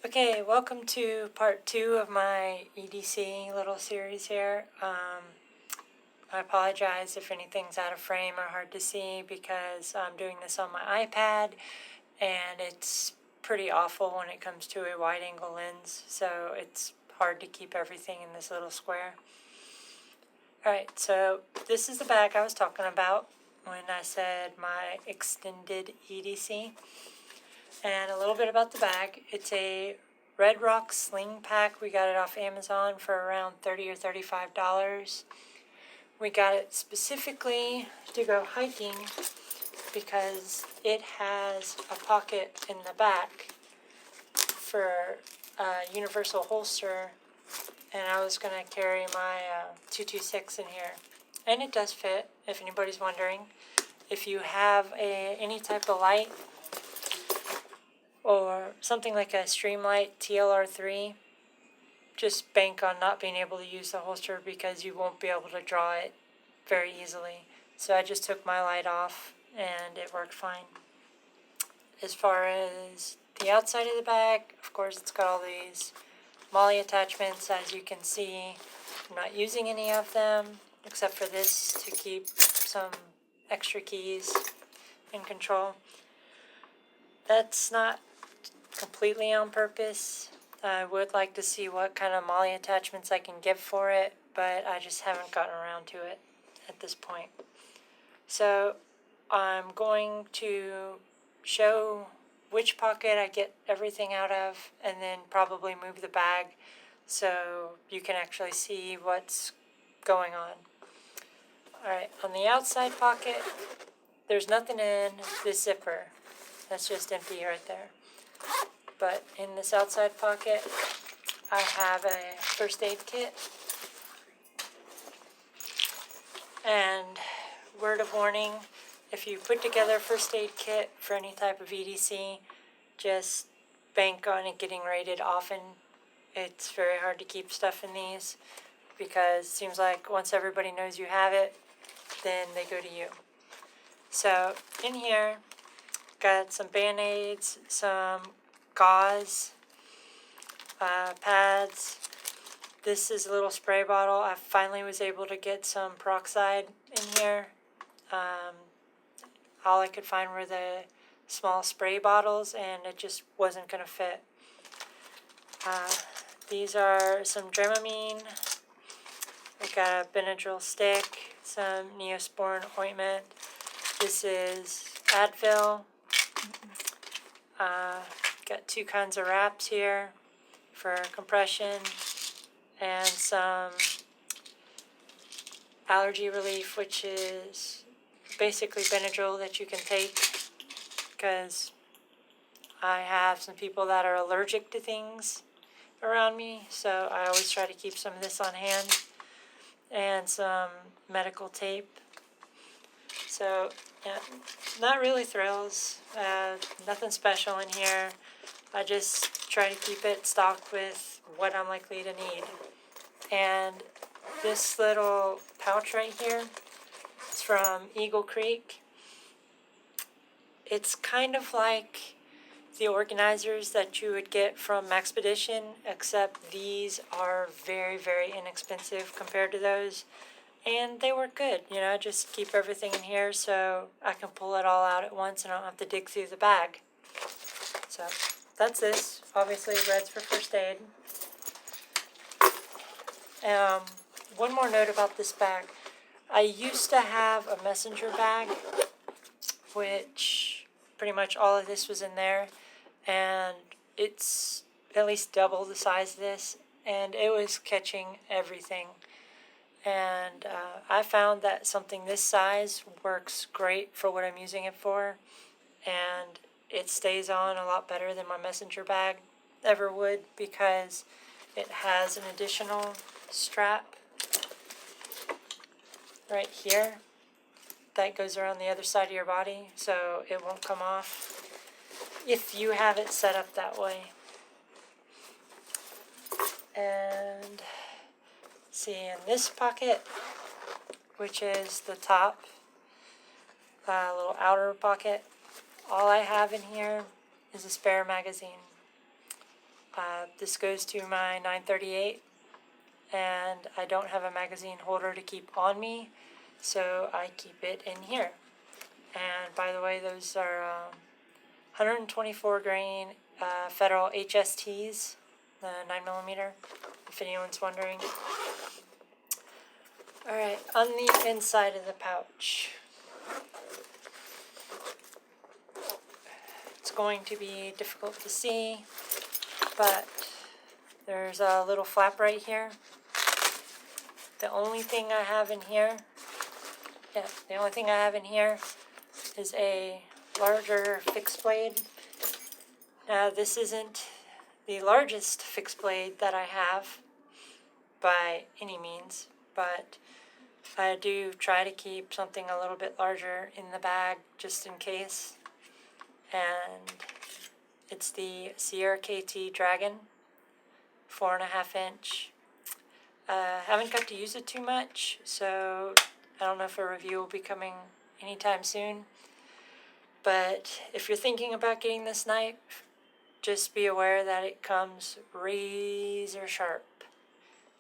Okay, welcome to part 2 of my EDC little series here. I apologize if anything's out of frame or hard to see because I'm doing this on my iPad and it's pretty awful when it comes to a wide angle lens, so it's hard to keep everything in this little square. Alright, so this is the bag I was talking about when I said my extended EDC. And a little bit about the bag. It's a Red Rock sling pack. We got it off Amazon for around $30 or $35. We got it specifically to go hiking because it has a pocket in the back for a universal holster, and I was going to carry my 226 in here. And it does fit, if anybody's wondering. If you have any type of light, or something like a Streamlight TLR3, just bank on not being able to use the holster because you won't be able to draw it very easily. So I just took my light off and it worked fine. As far as the outside of the bag, of course it's got all these MOLLE attachments. As you can see, I'm not using any of them except for this to keep some extra keys in control. That's not completely on purpose. I would like to see what kind of MOLLE attachments I can get for it, but I just haven't gotten around to it at this point. So I'm going to show which pocket I get everything out of, and then probably move the bag so you can actually see what's going on. Alright, on the outside pocket, there's nothing in this zipper. That's just empty right there. But in this outside pocket, I have a first aid kit. And word of warning, if you put together a first aid kit for any type of EDC, just bank on it getting raided often. It's very hard to keep stuff in these because it seems like once everybody knows you have it, then they go to you. So in here, got some Band-Aids, some gauze, pads. This is a little spray bottle. I finally was able to get some peroxide in here. All I could find were the small spray bottles, and it just wasn't going to fit. These are some Dramamine. I got a Benadryl stick, some Neosporin ointment. This is Advil. Got two kinds of wraps here for compression and some allergy relief, which is basically Benadryl that you can take because I have some people that are allergic to things around me, so I always try to keep some of this on hand, and some medical tape. So yeah, not really thrills, nothing special in here. I just try to keep it stocked with what I'm likely to need. And this little pouch right here is from Eagle Creek. It's kind of like the organizers that you would get from Maxpedition, except these are very, very inexpensive compared to those. And they work good, I just keep everything in here so I can pull it all out at once and I don't have to dig through the bag. So that's this. Obviously, red's for first aid. One more note about this bag. I used to have a messenger bag, which pretty much all of this was in there, and it's at least double the size of this, and it was catching everything. And I found that something this size works great for what I'm using it for, and it stays on a lot better than my messenger bag ever would because it has an additional strap right here that goes around the other side of your body, so it won't come off if you have it set up that way. And see, in this pocket, which is the top little outer pocket, all I have in here is a spare magazine. This goes to my 938, and I don't have a magazine holder to keep on me, so I keep it in here. And by the way, those are 124 grain Federal HSTs, 9mm, if anyone's wondering. Alright, on the inside of the pouch, it's going to be difficult to see, but there's a little flap right here. The only thing I have in here, is a larger fixed blade. Now, this isn't the largest fixed blade that I have by any means, but I do try to keep something a little bit larger in the bag just in case. And it's the Sierra KT Dragon, 4.5 inch. Haven't got to use it too much, so I don't know if a review will be coming anytime soon. But if you're thinking about getting this knife, just be aware that it comes razor sharp.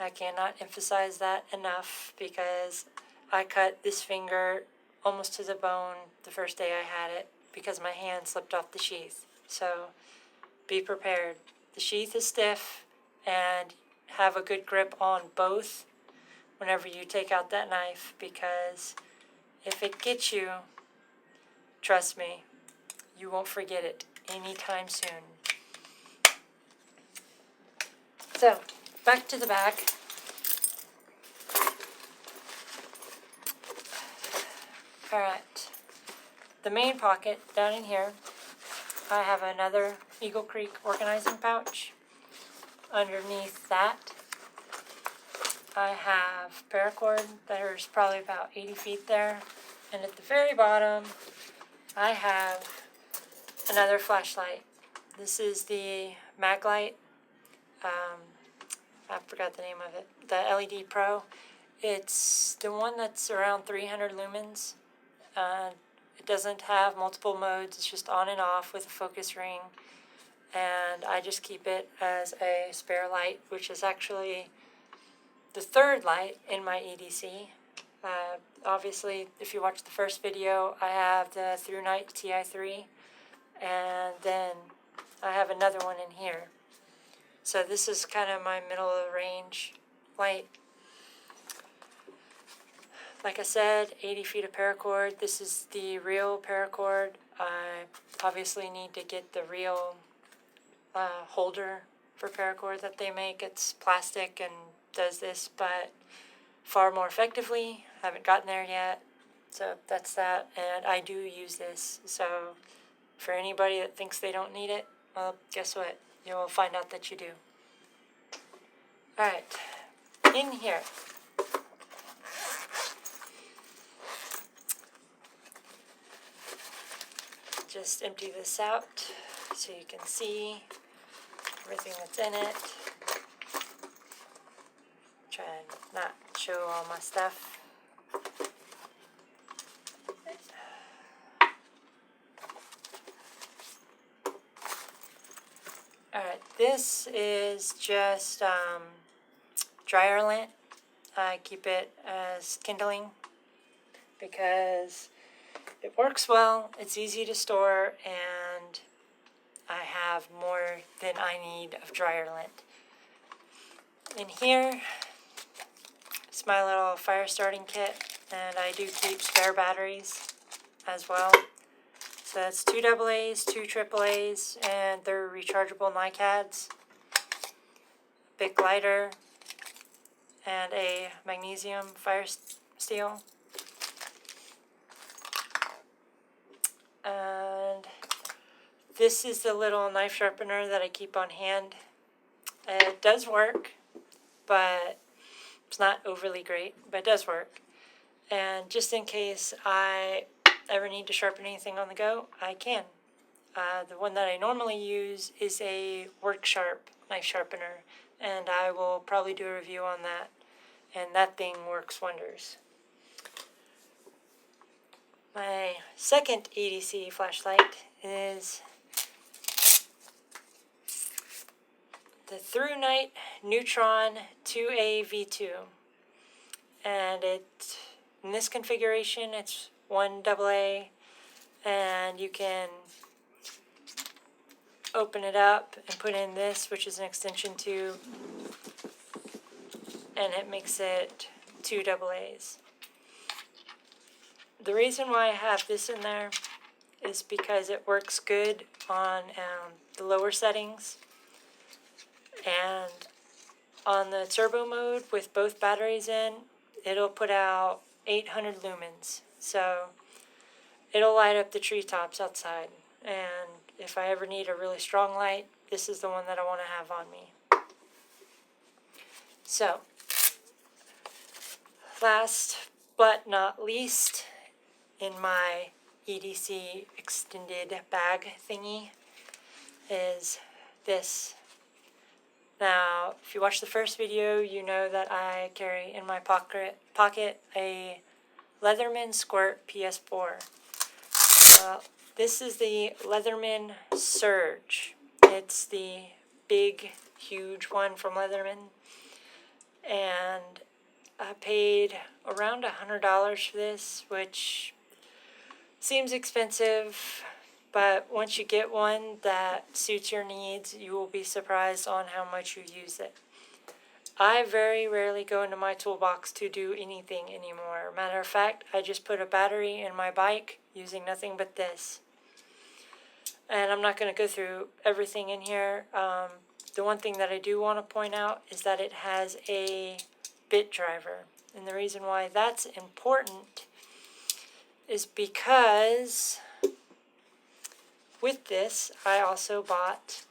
I cannot emphasize that enough because I cut this finger almost to the bone the first day I had it because my hand slipped off the sheath. So be prepared. The sheath is stiff, and have a good grip on both whenever you take out that knife, because if it gets you, trust me, you won't forget it anytime soon. So, back to the bag. Alright, the main pocket down in here, I have another Eagle Creek organizing pouch. Underneath that, I have paracord. There's probably about 80 feet there. And at the very bottom, I have another flashlight. This is the Maglite. I forgot the name of it. The LED Pro. It's the one that's around 300 lumens. It doesn't have multiple modes. It's just on and off with a focus ring. And I just keep it as a spare light, which is actually the third light in my EDC. Obviously, if you watch the first video, I have the Through Night TI3, and then I have another one in here. So this is kind of my middle of the range light. Like I said, 80 feet of paracord. This is the real paracord. I obviously need to get the real holder for paracord that they make. It's plastic and does this, but far more effectively. Haven't gotten there yet, so that's that. And I do use this, so for anybody that thinks they don't need it, well, guess what? You'll find out that you do. Alright, in here, just empty this out so you can see everything that's in it. Try and not show all my stuff. Alright, this is just dryer lint. I keep it as kindling because it works well, it's easy to store, and I have more than I need of dryer lint. In here is my little fire starting kit, and I do keep spare batteries as well. So that's 2 AA's, 2 AAA's, and they're rechargeable NiCads, a big lighter, and a magnesium fire steel. And this is the little knife sharpener that I keep on hand. It does work, but it's not overly great, but it does work. And just in case I ever need to sharpen anything on the go, I can. The one that I normally use is a Work Sharp knife sharpener, and I will probably do a review on that, and that thing works wonders. My second EDC flashlight is the ThruNite Neutron 2A V2. And in this configuration, it's 1 AA, and you can open it up and put in this, which is an extension tube, and it makes it 2 AAs. The reason why I have this in there is because it works good on the lower settings, and on the turbo mode with both batteries in, it'll put out 800 lumens, so it'll light up the treetops outside. And if I ever need a really strong light, this is the one that I want to have on me. So, last but not least, in my EDC extended bag thingy is this. Now, if you watched the first video, you know that I carry in my pocket a Leatherman Squirt PS4. This is the Leatherman Surge. It's the big, huge one from Leatherman. And I paid around $100 for this, which seems expensive. But once you get one that suits your needs, you will be surprised on how much you use it. I very rarely go into my toolbox to do anything anymore. Matter of fact, I just put a battery in my bike using nothing but this. And I'm not going to go through everything in here. The one thing that I do want to point out is that it has a bit driver. And the reason why that's important is because with this, I also bought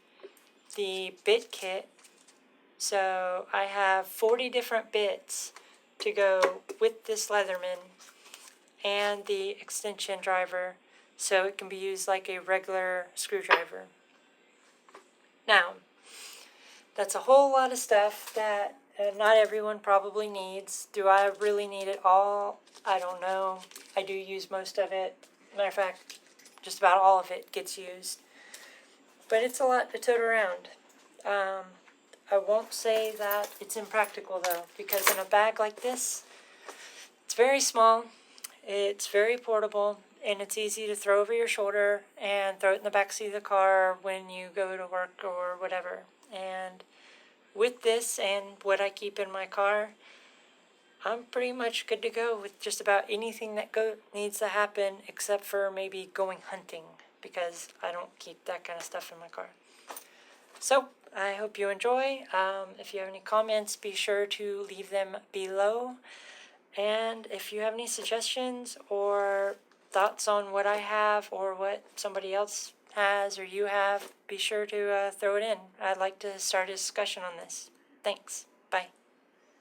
the bit kit. So I have 40 different bits to go with this Leatherman and the extension driver, so it can be used like a regular screwdriver. Now, that's a whole lot of stuff that not everyone probably needs. Do I really need it all? I don't know. I do use most of it. Matter of fact, just about all of it gets used. But it's a lot to tote around. I won't say that it's impractical though, because in a bag like this, it's very small, it's very portable, and it's easy to throw over your shoulder and throw it in the backseat of the car when you go to work or whatever. And with this and what I keep in my car, I'm pretty much good to go with just about anything that needs to happen, except for maybe going hunting, because I don't keep that kind of stuff in my car. So, I hope you enjoy. If you have any comments, be sure to leave them below. And if you have any suggestions or thoughts on what I have or what somebody else has or you have, be sure to throw it in. I'd like to start a discussion on this. Thanks. Bye.